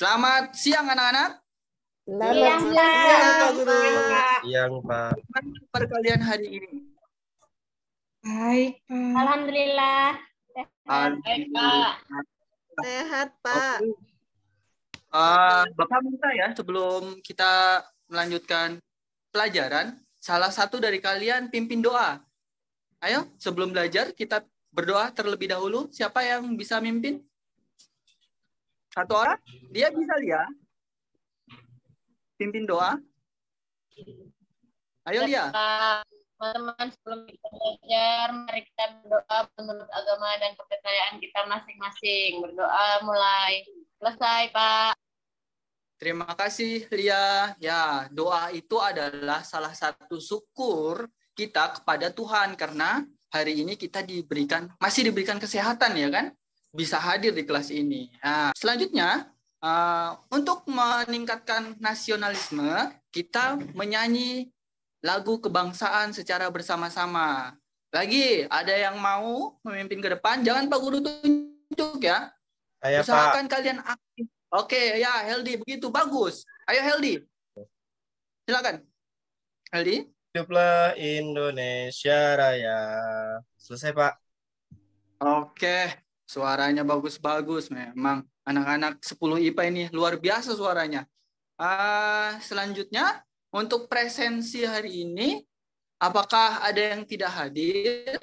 Selamat siang anak-anak. Selamat siang, Pak Guru. Siang, Pak. Bagaimana kabar kalian hari ini? Baik, Pak. Alhamdulillah. Baik, Pak. Sehat, Pak. Oke. Bapak minta ya sebelum kita melanjutkan pelajaran, salah satu dari kalian pimpin doa. Ayo, sebelum belajar kita berdoa terlebih dahulu. Siapa yang bisa mimpin? Satu orang? Dia bisa ya? Pimpin doa. Ayo Lia. Teman-teman, sebelum kita belajar, mari kita berdoa menurut agama dan kepercayaan kita masing-masing. Berdoa mulai. Selesai, Pak. Terima kasih Lia. Ya, doa itu adalah salah satu syukur kita kepada Tuhan karena hari ini kita masih diberikan kesehatan ya kan? Bisa hadir di kelas ini. Nah, selanjutnya untuk meningkatkan nasionalisme, kita menyanyi lagu kebangsaan secara bersama-sama. Lagi, ada yang mau memimpin ke depan? Jangan Pak Guru tunjuk ya. Saya, Usahakan Pak. kalian aktif. Oke, ya Heldi, begitu bagus. Ayo Heldi. Silakan. Heldi. Hiduplah Indonesia Raya. Selesai, Pak. Oke, suaranya bagus-bagus memang. Anak-anak 10 IPA ini luar biasa suaranya. Selanjutnya, untuk presensi hari ini, apakah ada yang tidak hadir?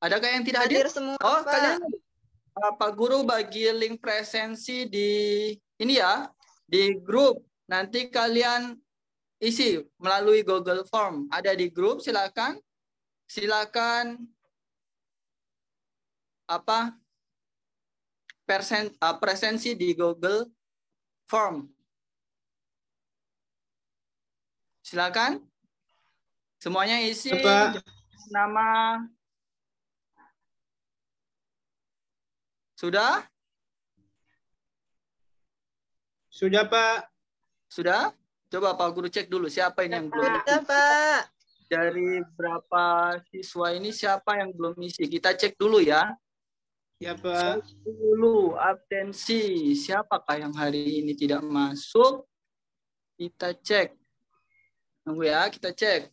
Adakah yang tidak hadir? Semua, Oh, Pak. kalian Pak Guru bagi link presensi di ini ya, di grup. Nanti kalian isi melalui Google Form. Ada di grup, silakan presensi di Google Form. Silakan. Semuanya isi nama. Sudah? Sudah, Pak. Sudah? Coba Pak Guru cek dulu siapa ini yang belum. Sudah, Pak. Dari berapa siswa ini siapa yang belum isi? Kita cek dulu ya. Ya, Pak. Dulu absensi. Siapakah yang hari ini tidak masuk? Kita cek. Tunggu ya, kita cek.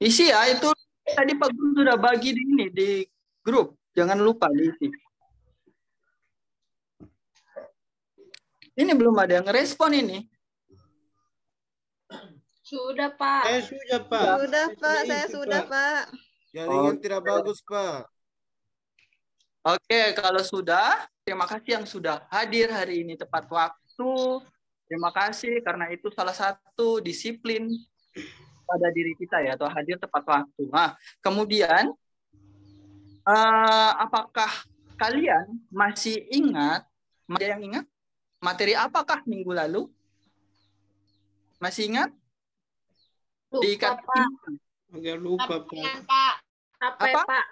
Isi ya, itu tadi Pak Guru sudah bagi di grup. Jangan lupa diisi. Ini belum ada yang respon ini. Sudah, Pak. Saya sudah, Pak. Sudah, Pak. Saya sudah, Pak. Jaringan tidak bagus, Pak. Oke, kalau sudah, terima kasih yang sudah hadir hari ini tepat waktu. Terima kasih karena itu salah satu disiplin pada diri kita ya, atau hadir tepat waktu. Nah, kemudian apakah kalian masih ingat? Ada yang ingat? Materi apakah minggu lalu? Masih ingat? Lupa, Pak. Agak lupa, Pak. Tabilan, Pak. Apa? Pak?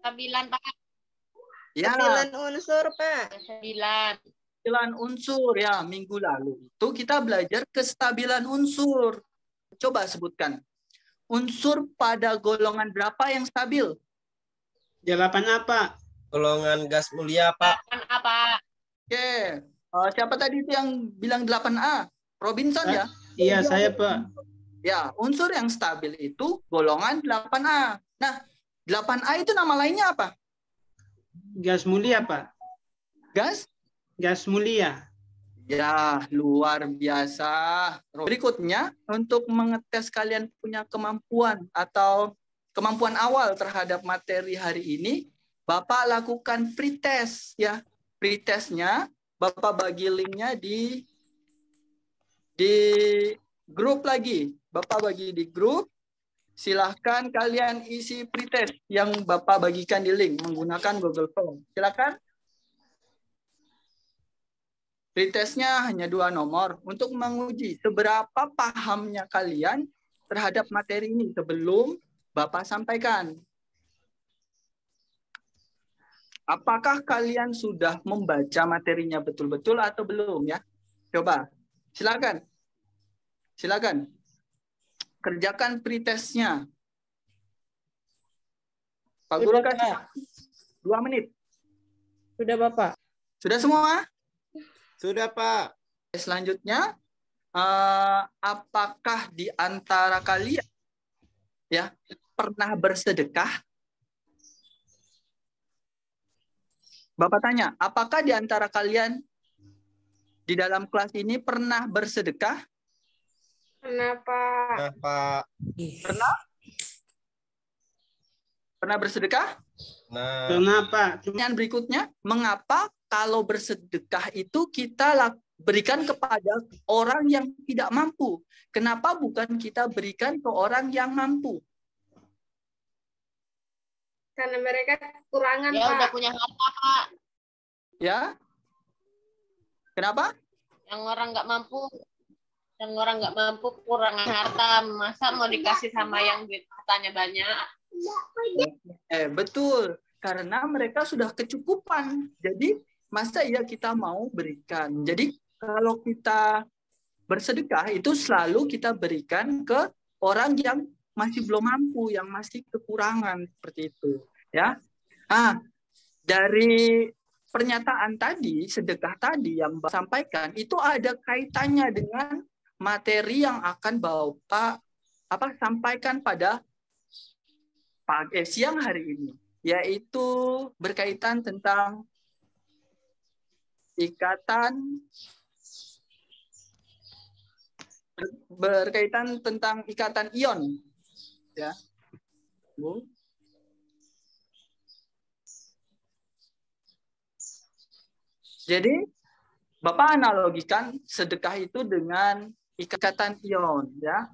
Tabilan, Pak. Ya, 9 unsur, Pak. 9. kestabilan unsur ya, minggu lalu itu kita belajar kestabilan unsur. Coba sebutkan. Unsur pada golongan berapa yang stabil? 8 apa? Golongan gas mulia, Pak. Apa? Oke. Siapa tadi itu yang bilang 8A? Robinson ya? Iya, saya, Pak. Ya, unsur yang stabil itu golongan 8A. Nah, 8A itu nama lainnya apa? Gas mulia, Pak. Gas? Gas mulia. Ya, luar biasa. Berikutnya, untuk mengetes kalian punya kemampuan atau kemampuan awal terhadap materi hari ini, Bapak lakukan pretest ya. Pretestnya, Bapak bagi linknya di grup lagi. Bapak bagi di grup. Silahkan kalian isi pretest yang Bapak bagikan di link menggunakan Google Form. Silahkan. Pretestnya hanya 2 nomor untuk menguji seberapa pahamnya kalian terhadap materi ini sebelum Bapak sampaikan. Apakah kalian sudah membaca materinya betul-betul atau belum ya? Coba, silakan. Silakan. Kerjakan pretestnya. Pak Guru kasih 2 menit. Sudah, Bapak. Sudah semua? Sudah, Pak. Selanjutnya, apakah di antara kalian ya pernah bersedekah? Bapak tanya, apakah di antara kalian di dalam kelas ini pernah bersedekah? Kenapa? Nah, Pak. Pernah bersedekah? Nah, Kenapa? Pertanyaan berikutnya, mengapa kalau bersedekah itu kita berikan kepada orang yang tidak mampu? Kenapa bukan kita berikan ke orang yang mampu? Karena mereka kekurangan, Dia udah Pak. punya harta, Pak. Ya? Kenapa? Yang orang nggak mampu kekurangan harta. Masa mau dikasih sama yang duit hartanya banyak? Betul. Karena mereka sudah kecukupan. Jadi, masa iya kita mau berikan? Jadi, kalau kita bersedekah, itu selalu kita berikan ke orang yang masih belum mampu, yang masih kekurangan. Seperti itu. Ya. Dari pernyataan tadi, sedekah tadi yang Bapak sampaikan, itu ada kaitannya dengan materi yang akan Bapak sampaikan pada siang hari ini, yaitu berkaitan tentang ikatan ion, ya, Bu. Jadi Bapak analogikan sedekah itu dengan ikatan ion, ya.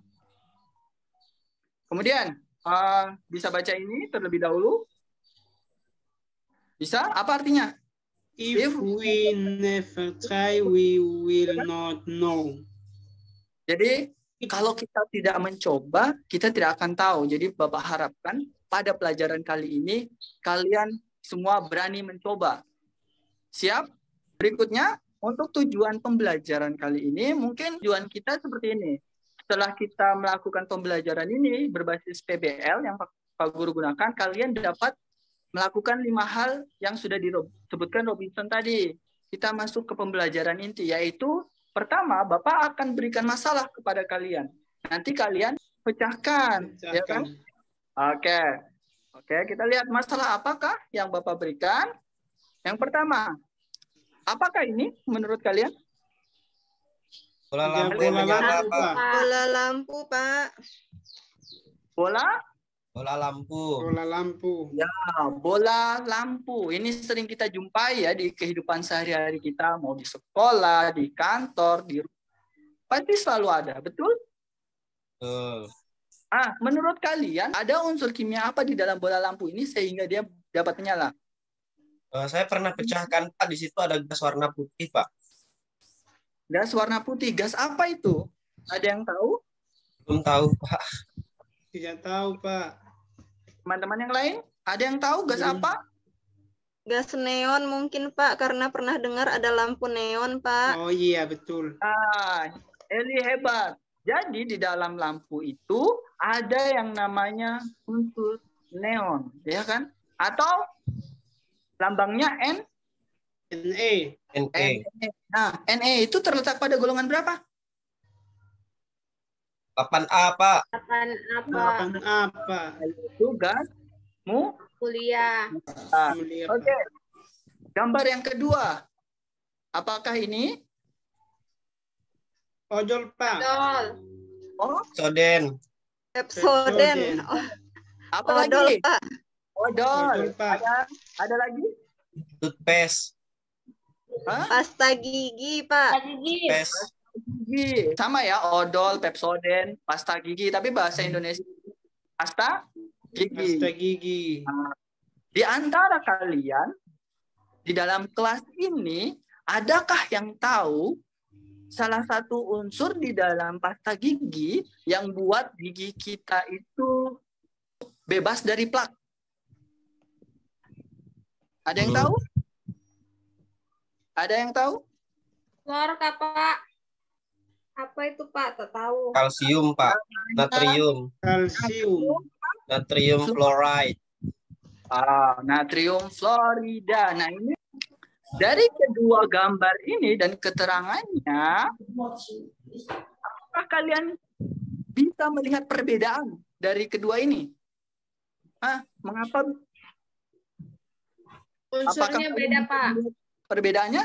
Kemudian bisa baca ini terlebih dahulu? Bisa? Apa artinya? If we never try, we will not know. Jadi kalau kita tidak mencoba, kita tidak akan tahu. Jadi Bapak harapkan pada pelajaran kali ini kalian semua berani mencoba. Siap? Berikutnya, untuk tujuan pembelajaran kali ini, mungkin tujuan kita seperti ini. Setelah kita melakukan pembelajaran ini berbasis PBL yang Pak Guru gunakan, kalian dapat melakukan 5 hal yang sudah disebutkan Robinson tadi. Kita masuk ke pembelajaran inti, yaitu pertama, Bapak akan berikan masalah kepada kalian. Nanti kalian pecahkan. Ya kan? Oke, kita lihat masalah apakah yang Bapak berikan. Yang pertama, apakah ini menurut kalian? bola lampu Bola yang menyala, lampu, Pak. Pak. Bola lampu, Pak. Bola? Bola lampu. Bola lampu. Ya, bola lampu. Ini sering kita jumpai ya di kehidupan sehari-hari kita, mau di sekolah, di kantor, di rumah. Pasti selalu ada, betul? Betul. Menurut kalian ada unsur kimia apa di dalam bola lampu ini sehingga dia dapat menyala? Saya pernah pecahkan, Pak. Di situ ada gas warna putih, Pak. Gas warna putih. Gas apa itu? Ada yang tahu? Belum tahu, Pak. Tidak tahu, Pak. Teman-teman yang lain? Ada yang tahu gas apa? Gas neon mungkin, Pak, karena pernah dengar ada lampu neon, Pak. Oh iya, betul. Eli hebat. Jadi di dalam lampu itu ada yang namanya unsur neon, ya kan? Atau lambangnya NE. NE. Nah, Ne itu terletak pada golongan berapa? 8A, Pak. Kapan apa? Kapan apa? Itu gas Kuliah. Mulia, Pak. Oke. Gambar yang kedua. Apakah ini? Ojol, Pak. Odol. Oh, Soden. Pepsoden. Oh, apa odol, lagi? Pak. Odol. Odol, Pak. Ada lagi? Toothpaste. Hah? Pasta gigi, Pak. Gigi. Paste. Gigi. Sama ya, odol, Pepsoden, pasta gigi. Tapi bahasa Indonesia pasta gigi. Pasta gigi. Di antara kalian, di dalam kelas ini, adakah yang tahu salah satu unsur di dalam pasta gigi yang buat gigi kita itu bebas dari plak? Ada yang tahu? Ada yang tahu? Klor, Pak. Apa itu, Pak? Tak tahu. Kalsium, Pak. Natrium. Kalsium. Natrium fluoride. Natrium fluorida. Nah, ini dari kedua gambar ini dan keterangannya, apakah kalian bisa melihat perbedaan dari kedua ini? Mengapa? Unsurnya beda, Pak. Perbedaannya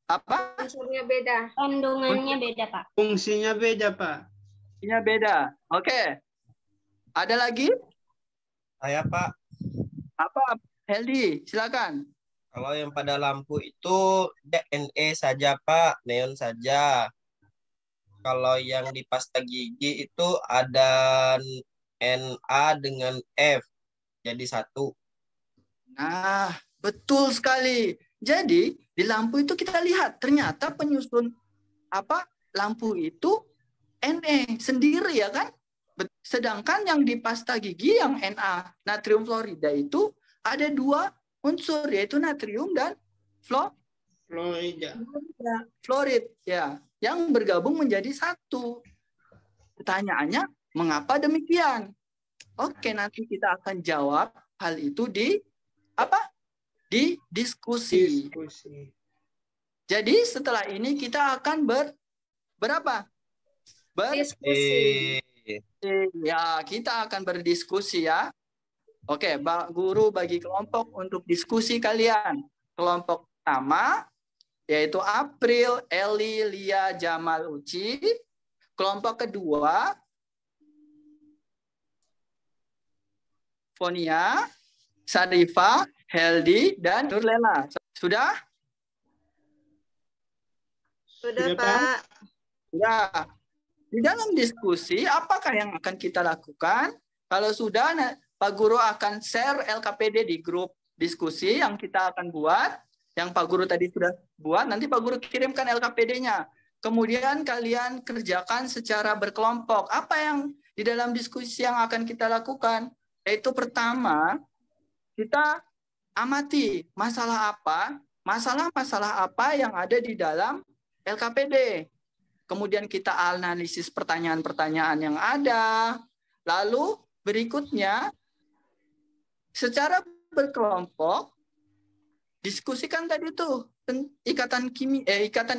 apa? Unsurnya beda. Kandungannya beda, Pak. Fungsinya beda, Pak. Fungsinya beda. Oke. Ada lagi? Saya, Pak. Apa? Heldi, silakan. Kalau yang pada lampu itu Ne saja, Pak. Neon saja. Kalau yang di pasta gigi itu ada Na dengan F. Jadi satu. Nah, betul sekali. Jadi, di lampu itu kita lihat ternyata penyusun lampu itu Ne sendiri ya kan? Sedangkan yang di pasta gigi yang Na, natrium fluorida itu ada dua unsur yaitu natrium dan Florida. fluorid ya, yang bergabung menjadi satu. Pertanyaannya, mengapa demikian? Oke, nanti kita akan jawab hal itu di diskusi. Jadi setelah ini kita akan Diskusi. Ya, kita akan berdiskusi ya. Oke, Guru bagi kelompok untuk diskusi kalian. Kelompok pertama yaitu April, Eli, Lia, Jamal, Uci. Kelompok kedua Fonia, Sarifa, Heldi, dan Nurlela. Sudah? Sudah, Sudah, Pak. Sudah. Di dalam diskusi, apakah yang akan kita lakukan? Kalau sudah, Pak Guru akan share LKPD di grup diskusi yang kita akan buat. Yang Pak Guru tadi sudah buat, nanti Pak Guru kirimkan LKPD-nya. Kemudian kalian kerjakan secara berkelompok. Apa yang di dalam diskusi yang akan kita lakukan? Yaitu pertama, kita amati masalah-masalah apa yang ada di dalam LKPD. Kemudian kita analisis pertanyaan-pertanyaan yang ada. Lalu berikutnya, secara berkelompok, diskusikan tadi tuh ikatan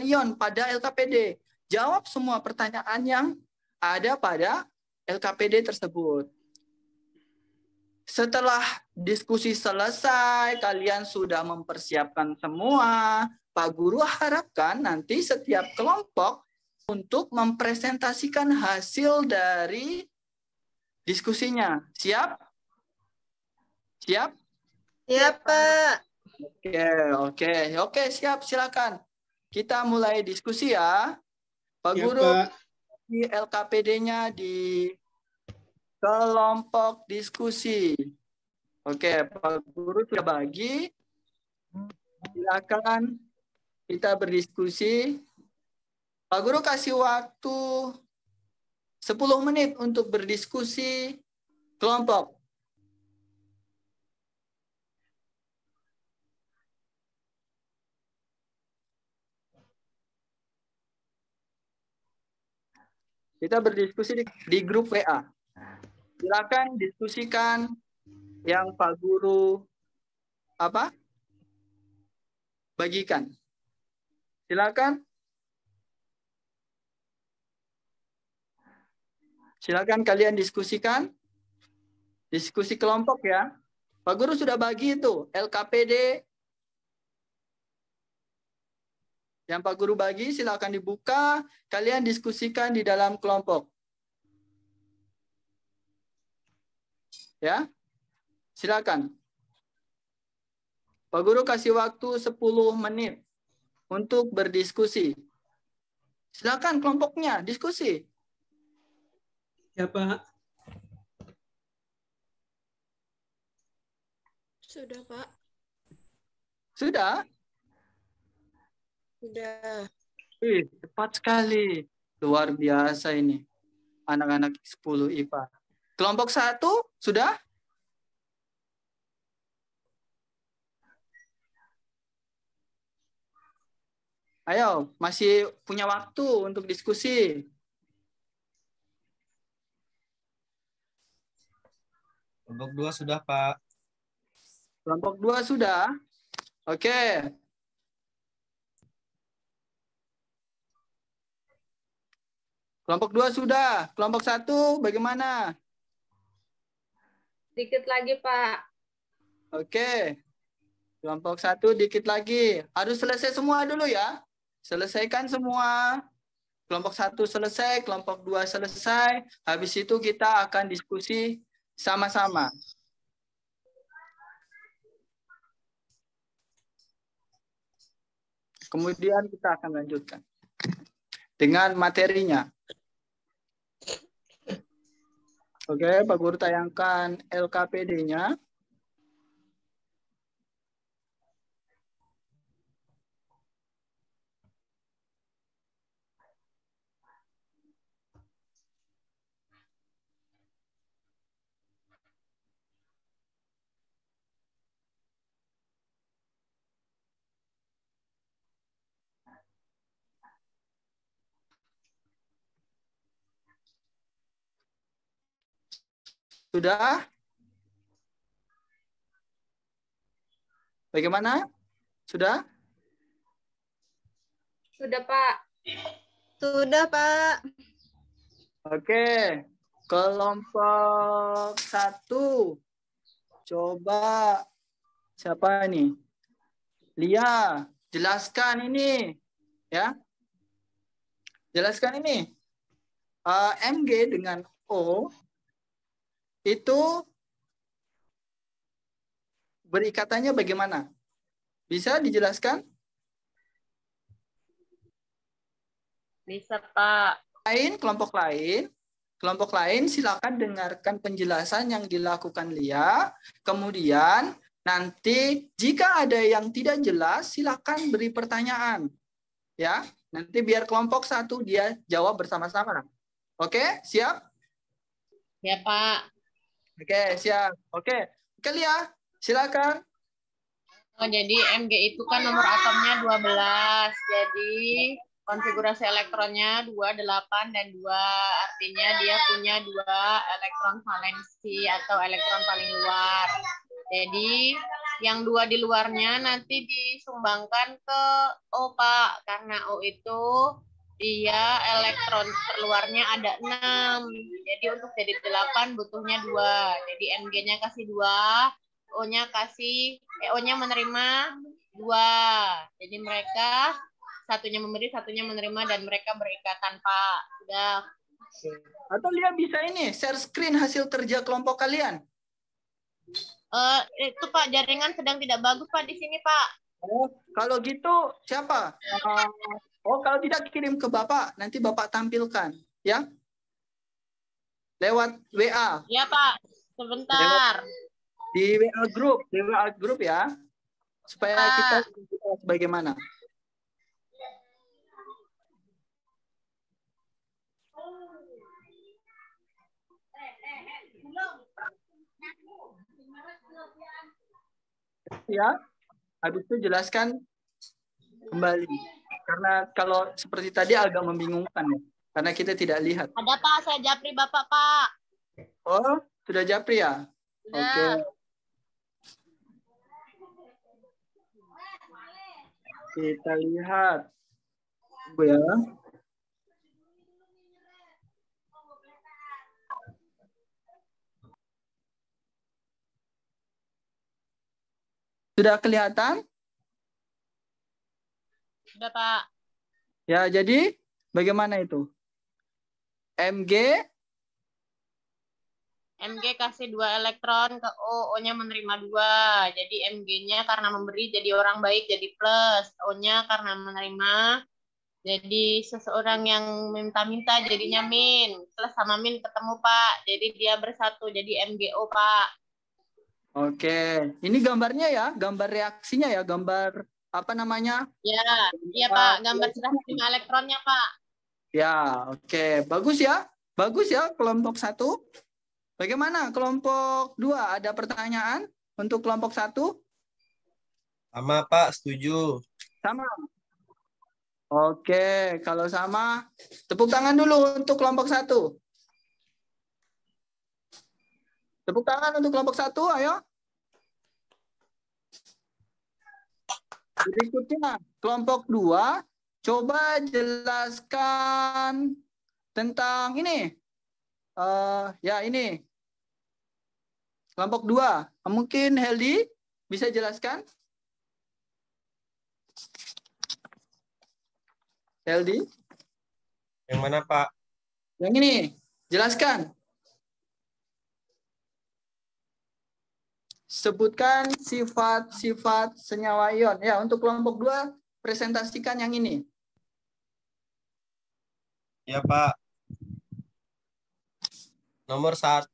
ion pada LKPD. Jawab semua pertanyaan yang ada pada LKPD tersebut. Setelah diskusi selesai, kalian sudah mempersiapkan semua. Pak Guru harapkan nanti setiap kelompok untuk mempresentasikan hasil dari diskusinya. Siap? Siap? Siap, Pak. Oke, siap. Silakan. Kita mulai diskusi ya. Pak Ya, Guru, Pak. di LKPD-nya di kelompok diskusi. Oke, Pak Guru sudah bagi. Silakan kita berdiskusi. Pak Guru kasih waktu 10 menit untuk berdiskusi kelompok. Kita berdiskusi di grup WA. Silakan diskusikan yang Pak Guru bagikan. Silakan. Silakan kalian diskusikan. Diskusi kelompok ya. Pak Guru sudah bagi itu LKPD. Yang Pak Guru bagi silakan dibuka. Kalian diskusikan di dalam kelompok. Ya. Silakan. Pak Guru kasih waktu 10 menit untuk berdiskusi. Silakan kelompoknya diskusi. Ya, Pak. Sudah, Pak. Sudah? Sudah. Cepat sekali. Luar biasa ini. Anak-anak 10 IPA. Kelompok 1 sudah? Ayo, masih punya waktu untuk diskusi. Kelompok 2 sudah, Pak. Kelompok 2 sudah? Oke. Kelompok 2 sudah. Kelompok 1 bagaimana? Dikit lagi, Pak. Oke. Kelompok 1 dikit lagi. Harus selesai semua dulu ya. Selesaikan semua. Kelompok 1 selesai, kelompok 2 selesai. Habis itu kita akan diskusi sama-sama. Kemudian kita akan lanjutkan dengan materinya. Oke, Pak Guru tayangkan LKPD-nya. Sudah? Bagaimana? Sudah? Sudah, Pak. Sudah, Pak. Oke. Kelompok 1. Coba siapa nih? Lia, jelaskan ini. Ya. Jelaskan ini. MG dengan O itu berikatannya bagaimana? Bisa dijelaskan? Bisa, Pak. Kelompok lain silakan dengarkan penjelasan yang dilakukan Lia. Kemudian nanti jika ada yang tidak jelas silakan beri pertanyaan. Ya, nanti biar kelompok 1 dia jawab bersama-sama. Oke, siap? Ya, Pak. Oke, siap. Oke, Lia, silakan. Oh, jadi MG itu kan nomor atomnya 12. Jadi konfigurasi elektronnya 28 dan 2. Artinya dia punya 2 elektron valensi atau elektron paling luar. Jadi yang 2 di luarnya nanti disumbangkan ke O, Pak. Karena O itu dia elektron terluarnya ada 6. Jadi untuk jadi 8 butuhnya 2. Jadi MG-nya kasih 2. O-nya O-nya menerima 2. Jadi mereka satunya memberi, satunya menerima, dan mereka berikatan, Pak. Sudah. Atau Lia bisa ini, share screen hasil kerja kelompok kalian. Itu Pak, jaringan sedang tidak bagus, Pak, di sini, Pak. Oh, kalau gitu siapa? Kalau tidak kirim ke Bapak, nanti Bapak tampilkan. Ya. Lewat WA. Ya, Pak. Sebentar. Di WA grup ya, supaya kita bagaimana. Ya, habis itu jelaskan kembali. Karena kalau seperti tadi agak membingungkan ya, karena kita tidak lihat. Ada, Pak, saya japri Bapak, Pak. Oh, sudah japri ya? Sudah. Oke. Kita lihat. Tunggu ya. Sudah kelihatan? Sudah, Pak. Ya, jadi bagaimana itu? MG kasih 2 elektron ke O, O-nya menerima 2. Jadi MG-nya karena memberi jadi orang baik jadi plus. O-nya karena menerima jadi seseorang yang minta-minta jadinya min. Plus sama min ketemu, Pak. Jadi dia bersatu jadi MGO, Pak. Oke. Ini gambarnya ya, gambar reaksinya ya, gambar apa namanya? Ya, iya, Pak. Gambar sudah 5 elektronnya, Pak. Ya, oke. Bagus ya. Bagus ya kelompok 1. Bagaimana kelompok 2? Ada pertanyaan untuk kelompok 1? Sama, Pak. Setuju. Sama. Oke, kalau sama, tepuk tangan dulu untuk kelompok 1. Tepuk tangan untuk kelompok 1, ayo. Berikutnya, kelompok 2, coba jelaskan tentang ini. Ya, ini. Kelompok 2. Mungkin Heldi bisa jelaskan? Heldi? Yang mana, Pak? Yang ini. Jelaskan. Sebutkan sifat-sifat senyawa ion. Ya, untuk kelompok 2, presentasikan yang ini. Ya, Pak. Nomor 1,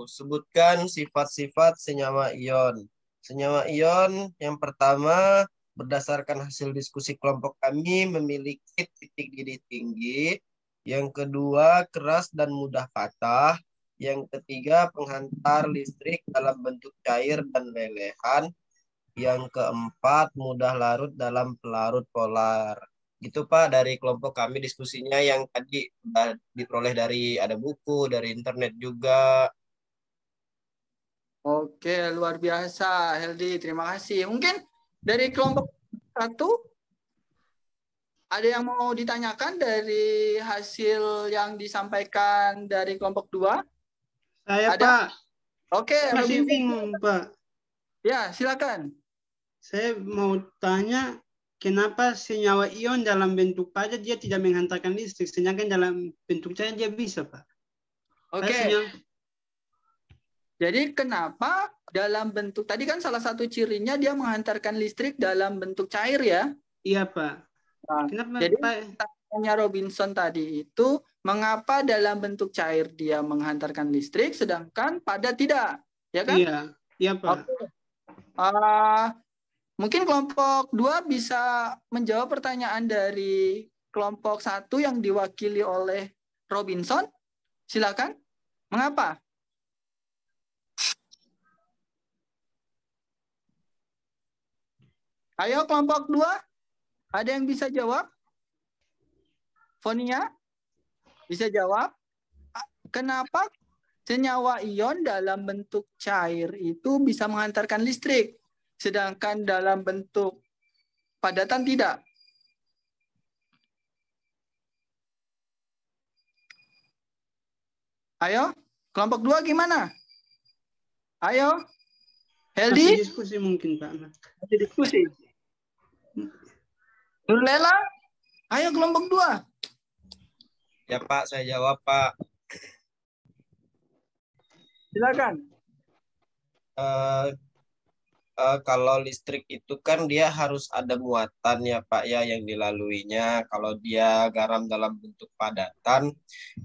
sebutkan sifat-sifat senyawa ion. Senyawa ion yang pertama, berdasarkan hasil diskusi kelompok kami, memiliki titik didih tinggi. Yang kedua, keras dan mudah patah. Yang ketiga, penghantar listrik dalam bentuk cair dan lelehan. Yang keempat, mudah larut dalam pelarut polar. Gitu Pak, dari kelompok kami diskusinya yang tadi sudah diperoleh dari ada buku, dari internet juga. Oke, luar biasa Heldi, terima kasih. Mungkin dari kelompok 1 ada yang mau ditanyakan dari hasil yang disampaikan dari kelompok 2? Saya, Ada? Pak. Oke, Saya masih Robinson. bingung, Pak. Ya, silakan. Saya mau tanya, kenapa senyawa ion dalam bentuk padat dia tidak menghantarkan listrik, sedangkan dalam bentuk cair dia bisa, Pak? Oke. Jadi kenapa dalam bentuk, tadi kan salah satu cirinya dia menghantarkan listrik dalam bentuk cair ya? Iya, Pak. Nah, Kenapa, jadi Pak? pertanyaannya Robinson tadi itu, mengapa dalam bentuk cair dia menghantarkan listrik, sedangkan padat tidak? Ya kan? Iya, iya, Pak. Oke. Mungkin kelompok 2 bisa menjawab pertanyaan dari kelompok 1 yang diwakili oleh Robinson. Silakan. Mengapa? Ayo kelompok 2. Ada yang bisa jawab? Fonia? Bisa jawab? Kenapa senyawa ion dalam bentuk cair itu bisa menghantarkan listrik, sedangkan dalam bentuk padatan tidak? Ayo, kelompok 2 gimana? Ayo, Heldi? Masih diskusi mungkin, Pak. Masih diskusi. Nurlela? Ayo kelompok 2. Ya Pak, saya jawab Pak. Silakan. Kalau listrik itu kan dia harus ada muatan ya Pak ya yang dilaluinya. Kalau dia garam dalam bentuk padatan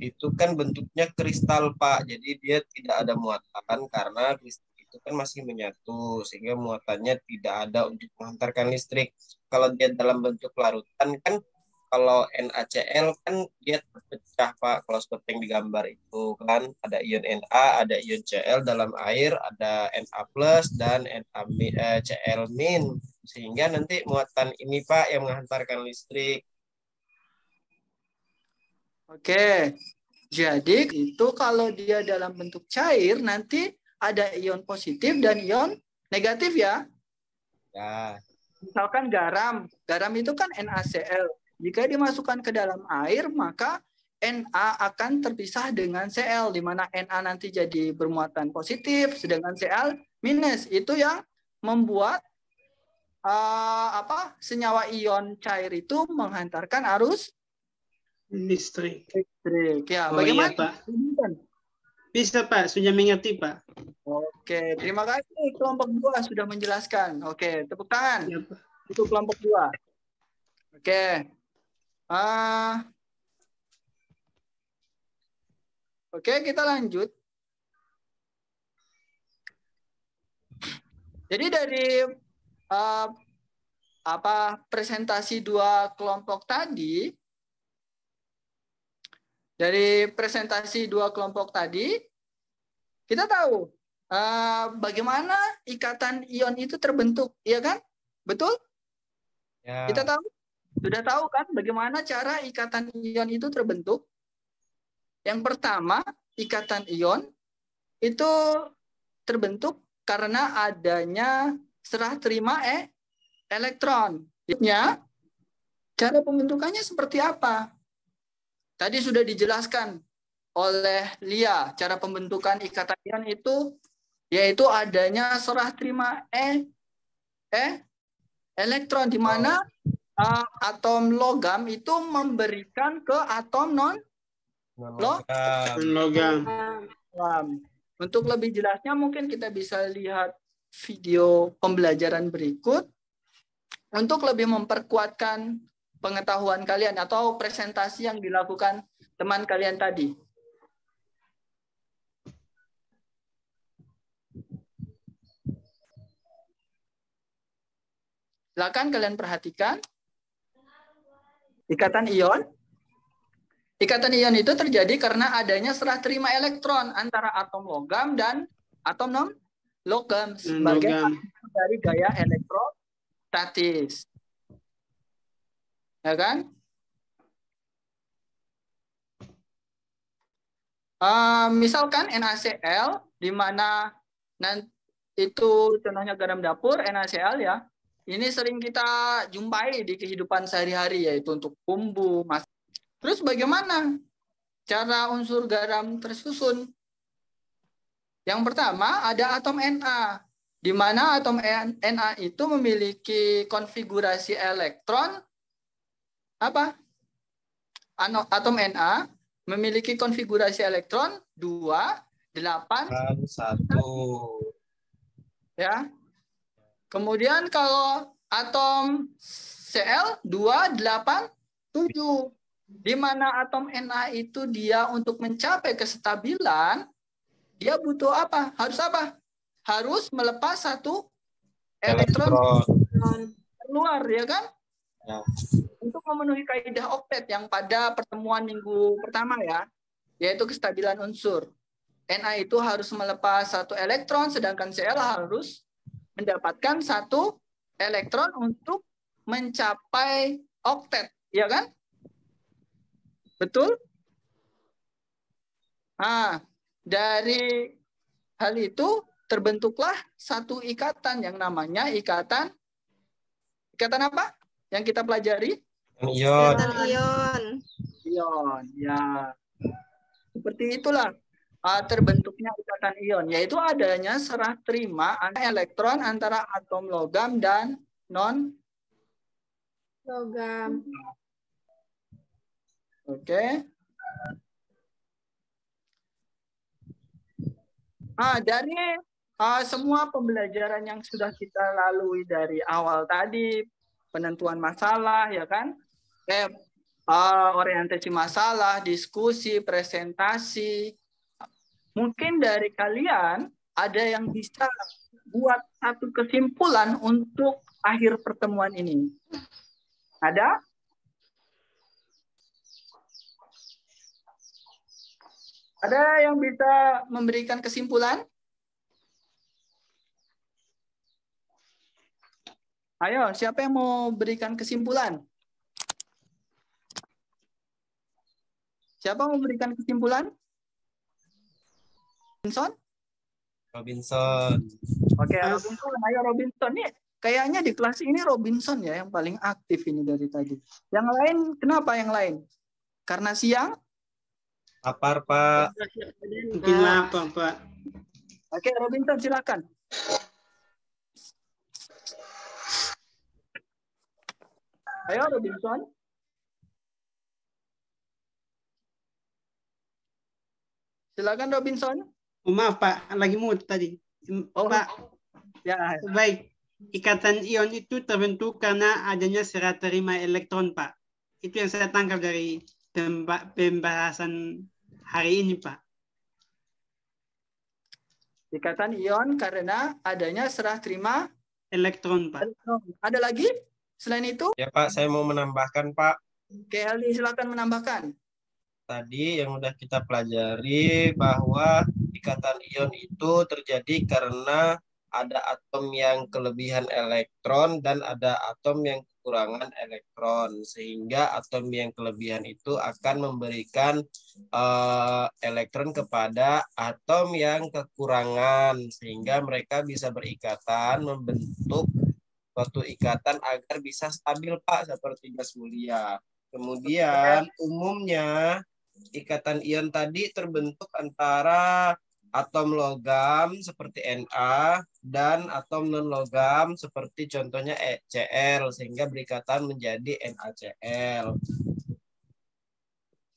itu kan bentuknya kristal Pak. Jadi dia tidak ada muatan karena listrik itu kan masih menyatu sehingga muatannya tidak ada untuk menghantarkan listrik. Kalau dia dalam bentuk larutan kan kalau NaCl kan dia terpecah Pak. Kalau seperti yang digambar itu kan ada ion Na, ada ion Cl dalam air, ada Na plus dan Cl min. Sehingga nanti muatan ini Pak yang menghantarkan listrik. Oke. Jadi itu kalau dia dalam bentuk cair nanti ada ion positif dan ion negatif ya. Ya. Misalkan garam. Garam itu kan NaCl. Jika dimasukkan ke dalam air, maka Na akan terpisah dengan Cl, di mana Na nanti jadi bermuatan positif, sedangkan Cl minus. Itu yang membuat senyawa ion cair itu menghantarkan arus listrik. Ya, Oh, bagaimana? iya, Pak. Bisa, Pak. Sudah mengerti, Pak. Oke, terima kasih kelompok 2 sudah menjelaskan. Oke, tepuk tangan Iya, Pak. untuk kelompok 2. Oke. Oke, kita lanjut. Jadi dari presentasi 2 kelompok tadi, kita tahu bagaimana ikatan ion itu terbentuk, iya kan? Betul? Ya. Kita sudah tahu kan bagaimana cara ikatan ion itu terbentuk? Yang pertama, ikatan ion itu terbentuk karena adanya serah terima elektron. Selanjutnya, cara pembentukannya seperti apa? Tadi sudah dijelaskan oleh Lia, cara pembentukan ikatan ion itu yaitu adanya serah terima elektron, di mana atom logam itu memberikan ke atom Non-logam. Logam. logam. Untuk lebih jelasnya mungkin kita bisa lihat video pembelajaran berikut untuk lebih memperkuatkan pengetahuan kalian atau presentasi yang dilakukan teman kalian tadi. Silakan kalian perhatikan ikatan ion. Ikatan ion itu terjadi karena adanya serah terima elektron antara atom logam dan atom non-logam sebagai Logam. dari gaya elektrostatis. Ya kan? Misalkan NaCl, di mana itu contohnya garam dapur, NaCl ya. Ini sering kita jumpai di kehidupan sehari-hari, yaitu untuk bumbu, masak. Terus bagaimana cara unsur garam tersusun? Yang pertama ada atom Na, di mana atom Na itu memiliki konfigurasi elektron apa? Atom Na memiliki konfigurasi elektron 2, 8, 1. ya. Kemudian kalau atom Cl 2, 8, 7. Di mana atom Na itu dia untuk mencapai kestabilan, dia butuh apa? Harus apa? Harus melepas satu elektron keluar, ya kan? Ya. Untuk memenuhi kaidah oktet yang pada pertemuan minggu pertama ya, yaitu kestabilan unsur. Na itu harus melepas satu elektron, sedangkan Cl harus mendapatkan satu elektron untuk mencapai oktet, ya kan? Betul? Nah, dari hal itu terbentuklah satu ikatan yang namanya ikatan apa? Yang kita pelajari? Ion. Ikatan ion. Ion, ya. Seperti itulah terbentuknya ikatan ion, yaitu adanya serah terima elektron antara atom logam dan non Logam. Oke. Dari semua pembelajaran yang sudah kita lalui dari awal tadi, penentuan masalah, ya kan? Orientasi masalah, diskusi, presentasi. Mungkin dari kalian ada yang bisa buat satu kesimpulan untuk akhir pertemuan ini. Ada? Ada yang bisa memberikan kesimpulan? Ayo, siapa yang mau berikan kesimpulan? Siapa mau berikan kesimpulan? Robinson. Oke, Robinson. Ayo Robinson. Nih, kayaknya di kelas ini Robinson ya yang paling aktif ini dari tadi. Yang lain, kenapa yang lain? Karena siang? Lapar, Pak. Mungkin lapar, Pak. Oke, Robinson silakan. Ayo Robinson. Silakan Robinson. Oh, maaf, Pak. Lagi mute tadi. Oh, Pak, ya. baik. Ikatan ion itu terbentuk karena adanya serah terima elektron, Pak. Itu yang saya tangkap dari pembahasan hari ini, Pak. Ikatan ion karena adanya serah terima Elektron, Pak. elektron. Ada lagi selain itu? Ya, Pak, saya mau menambahkan, Pak. Oke, Aldi, silakan menambahkan. Tadi yang udah kita pelajari bahwa ikatan ion itu terjadi karena ada atom yang kelebihan elektron dan ada atom yang kekurangan elektron, sehingga atom yang kelebihan itu akan memberikan elektron kepada atom yang kekurangan, sehingga mereka bisa berikatan membentuk suatu ikatan agar bisa stabil Pak seperti gas mulia. Kemudian umumnya ikatan ion tadi terbentuk antara atom logam seperti Na dan atom non logam seperti contohnya Cl sehingga berikatan menjadi NaCl.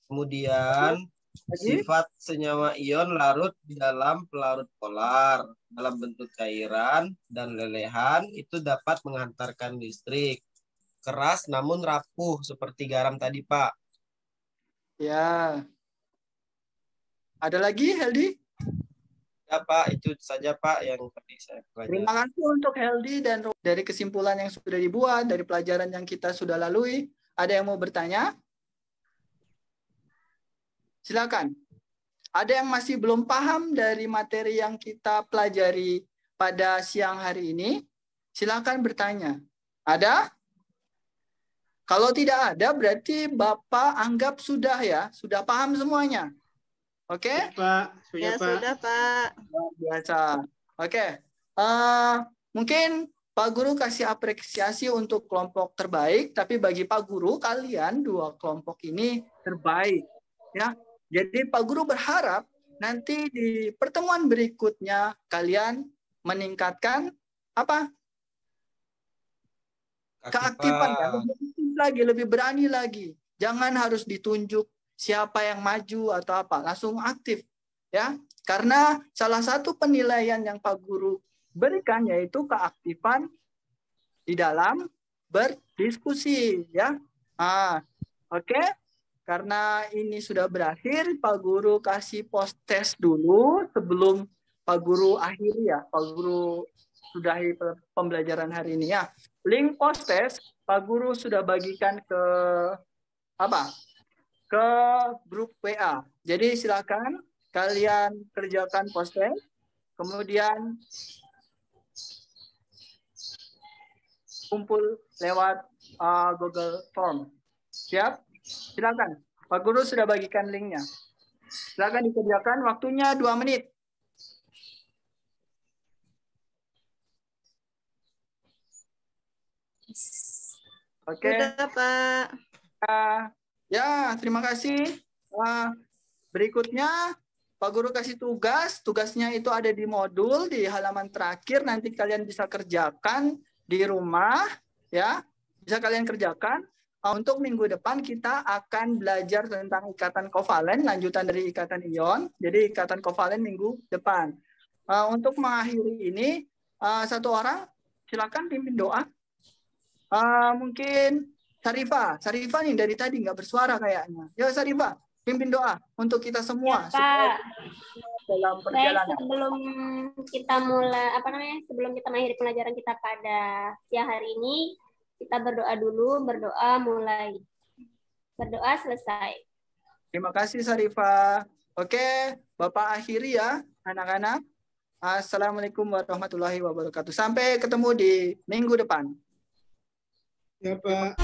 Kemudian sifat senyawa ion larut di dalam pelarut polar dalam bentuk cairan dan lelehan itu dapat menghantarkan listrik. Keras namun rapuh seperti garam tadi, Pak. Ya. Ada lagi, Heldi? Ya, Pak, itu saja, Pak, yang tadi saya pelajari. Terima kasih untuk Heldi dan dari kesimpulan yang sudah dibuat, dari pelajaran yang kita sudah lalui. Ada yang mau bertanya? Silakan. Ada yang masih belum paham dari materi yang kita pelajari pada siang hari ini? Silakan bertanya. Ada? Kalau tidak ada, berarti Bapak anggap sudah ya, sudah paham semuanya. Oke? Pak, sudah Ya Pak. sudah Pak. Biasa. Oke. Mungkin Pak Guru kasih apresiasi untuk kelompok terbaik, tapi bagi Pak Guru, kalian dua kelompok ini terbaik. Ya. Jadi Pak Guru berharap nanti di pertemuan berikutnya kalian meningkatkan apa? Keaktifan ya, lebih aktif lagi, lebih berani lagi. Jangan harus ditunjuk siapa yang maju atau apa, langsung aktif ya. Karena salah satu penilaian yang Pak Guru berikan yaitu keaktifan di dalam berdiskusi ya. Oke. Karena ini sudah berakhir, Pak Guru kasih post test dulu sebelum Pak Guru akhiri ya. Pak Guru sudahi pembelajaran hari ini ya. Link post test Pak Guru sudah bagikan ke apa? Ke grup WA. Jadi silakan kalian kerjakan post test, kemudian kumpul lewat Google Form. Siap? Silakan. Pak Guru sudah bagikan linknya. Silakan dikerjakan. Waktunya 2 menit. Oke. Sudah Pak. Ya, terima kasih. Berikutnya Pak Guru kasih tugas. Tugasnya itu ada di modul di halaman terakhir. Nanti kalian bisa kerjakan di rumah. Ya, bisa kalian kerjakan. Untuk minggu depan kita akan belajar tentang ikatan kovalen, lanjutan dari ikatan ion. Jadi ikatan kovalen minggu depan. Untuk mengakhiri ini, satu orang silakan pimpin doa. Mungkin Sarifah nih dari tadi nggak bersuara kayaknya. Ya Sarifah, pimpin doa untuk kita semua. Ya, Pak. Dalam perjalanan. Sebelum kita mulai, sebelum kita mengakhiri pelajaran kita pada siang hari ini, kita berdoa dulu, berdoa mulai. Berdoa selesai. Terima kasih Sarifah. Oke, Bapak akhiri ya anak-anak. Assalamualaikum warahmatullahi wabarakatuh. Sampai ketemu di minggu depan. Ya Pak.